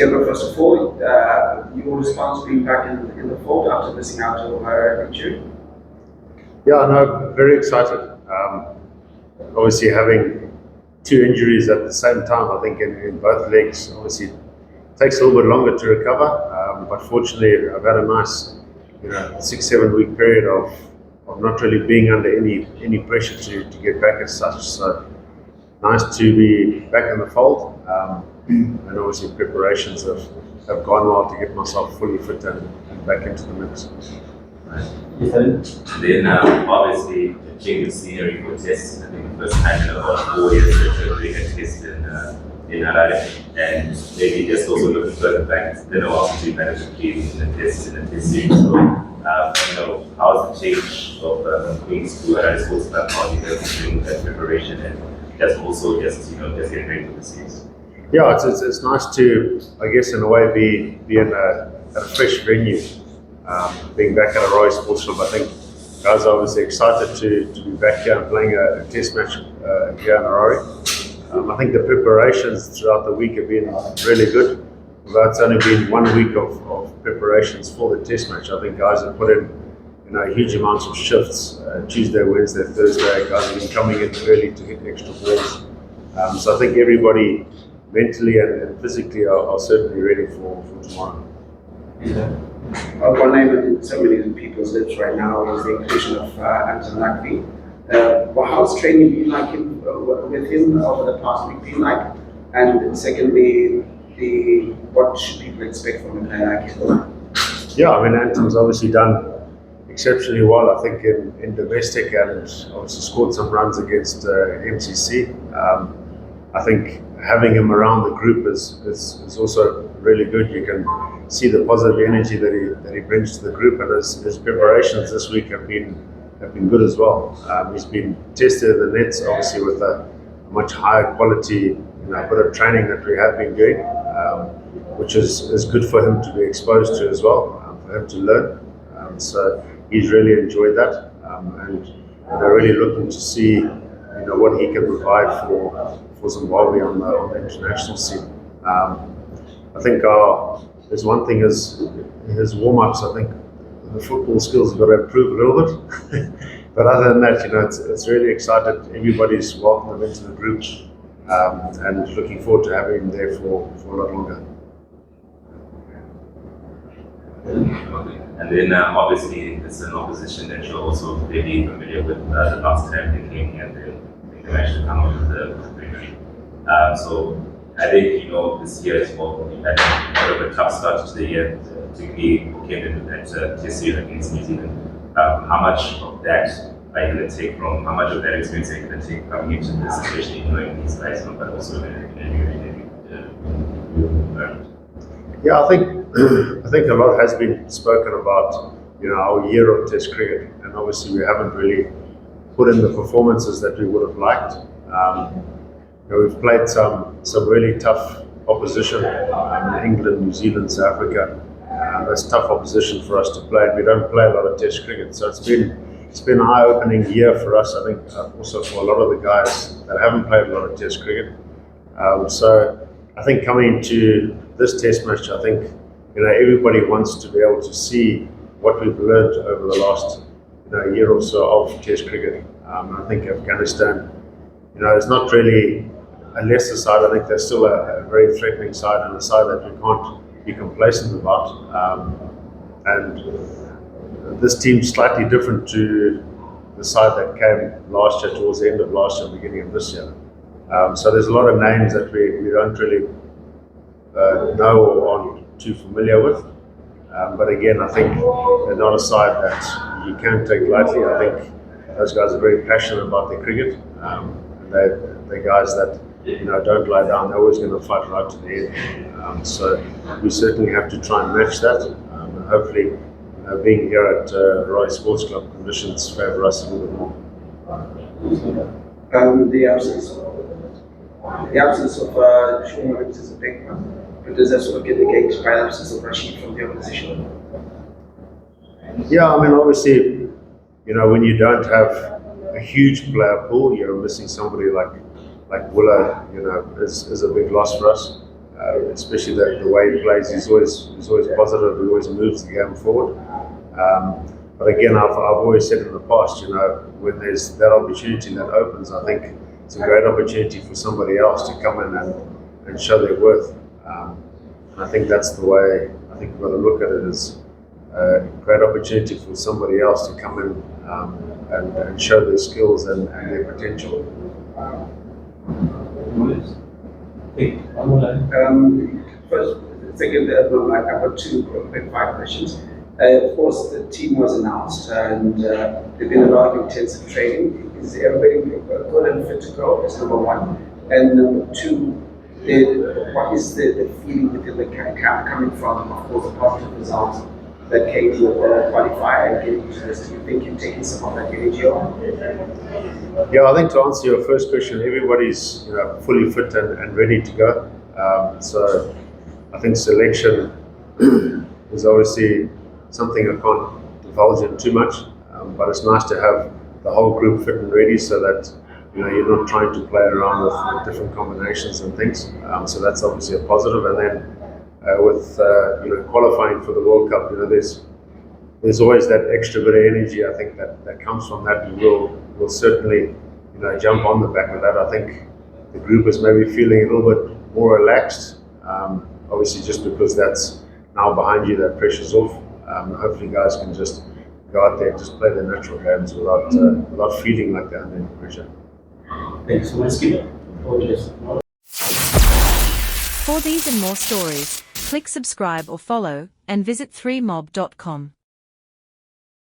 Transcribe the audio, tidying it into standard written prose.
Skipper, first of all, your response being back in the fold after missing out over injury? Yeah, no, very excited. Obviously, having two injuries at the same time, I think in both legs, obviously takes a little bit longer to recover. But fortunately, I've had a nice, 6-7 week period of not really being under any pressure to get back as such. So nice to be back in the fold. And obviously preparations have gone well to get myself fully fit and back into the mix. And then obviously the change of scenery for tests. I think the first time in about 4 years that you're doing a test in Harare, and maybe just also looking further back, it's been a while since we managed to play in the test series. So how's the change of Queens to Harare Sports Club? How do you guys doing that preparation and just also just getting ready for the series? Yeah, it's nice to, I guess, in a way, be in a fresh venue. Being back at a Roy Sports Club, I think guys are obviously excited to be back here and playing a test match here in Harare. I think the preparations throughout the week have been really good. Although it's only been 1 week of preparations for the test match, I think guys have put in huge amounts of shifts. Tuesday, Wednesday, Thursday, guys have been coming in early to hit extra balls. So I think everybody mentally and physically are certainly ready for tomorrow. One name in so many people's lips right now is the inclusion of Anton Lakvi. How's training been like with him over the past week been like? And secondly, what should people expect from a player like him? Yeah, I mean, Anton's obviously done exceptionally well, I think, in domestic, and obviously scored some runs against MCC. I think having him around the group is also really good. You can see the positive energy that he brings to the group, and his preparations this week have been good as well. He's been tested in the nets, obviously with a much higher quality, bit of training that we have been doing, which is good for him to be exposed to as well, for him to learn. So he's really enjoyed that, and they're really looking to see, what he can provide for Zimbabwe on the international scene. I think there's one thing is his warm-ups. I think the football skills have got to improve a little bit. But other than that, it's really excited. Everybody's welcome into the group, and looking forward to having him there for a lot longer. And then obviously it's an opposition that you're also very familiar with. The last time they came here, they managed to come out with the victory. So I think this year as well, we had a bit of a tough start to the year, particularly who came into that test series against New Zealand. How much of that are you going to take from? How much of that experience are you going to take coming into this, especially knowing these guys, but also in a new environment? Yeah, I think a lot has been spoken about, our year of Test cricket, and obviously we haven't really put in the performances that we would have liked. We've played some really tough opposition, England, New Zealand, South Africa. That's tough opposition for us to play. We don't play a lot of Test cricket, so it's been an eye-opening year for us. I think also for a lot of the guys that haven't played a lot of Test cricket. So I think coming into this Test match, I think everybody wants to be able to see what we've learned over the last year or so of Test cricket. I think Afghanistan, is not really a lesser side. I think they're still a very threatening side, and a side that we can't be complacent about. And this team's slightly different to the side that came last year, towards the end of last year, beginning of this year. So there's a lot of names that we don't really know or aren't too familiar with. But again, I think they're not a side that you can take lightly. I think those guys are very passionate about their cricket. And they're guys that don't lie down. They're always going to fight right to the end. So we certainly have to try and match that. And hopefully, being here at Roy Sports Club, conditions favour us a little bit more. The absence of Sean Williams is a big one. But does that sort of get negated by the absence of Rashid from the opposition? Yeah, I mean, obviously, when you don't have a huge player pool, you're missing somebody like Willa, is a big loss for us. especially the way he plays. He's always positive. He always moves the game forward. But again, I've always said in the past, when there's that opportunity that opens, I think it's a great opportunity for somebody else to come in and show their worth. And I think that's the way I think we've got to look at it, as a great opportunity for somebody else to come in and show their skills and their potential. First, second, I've got two quick five questions. Of course, the team was announced, and there's been a lot of intensive training. Is everybody good and fit to go? That's number one. And number two, what is the feeling within the camp coming from, of course, the positive results that came with the qualifier and getting to this? Do you think you've taken some of that energy on? Yeah, I think to answer your first question, everybody's fully fit and ready to go. So I think selection is obviously something I can't divulge in too much, but it's nice to have the whole group fit and ready, so that you're not trying to play around with different combinations and things. So that's obviously a positive. And then with qualifying for the World Cup, there's always that extra bit of energy, I think, that comes from that, and we'll certainly jump on the back of that. I think the group is maybe feeling a little bit more relaxed, obviously just because that's now behind you, that pressure's off. Hopefully guys can just go out there and just play their natural games without feeling like they're under any pressure. Thanks so much, Skip. For these and more stories, click subscribe or follow, and visit 3mob.com.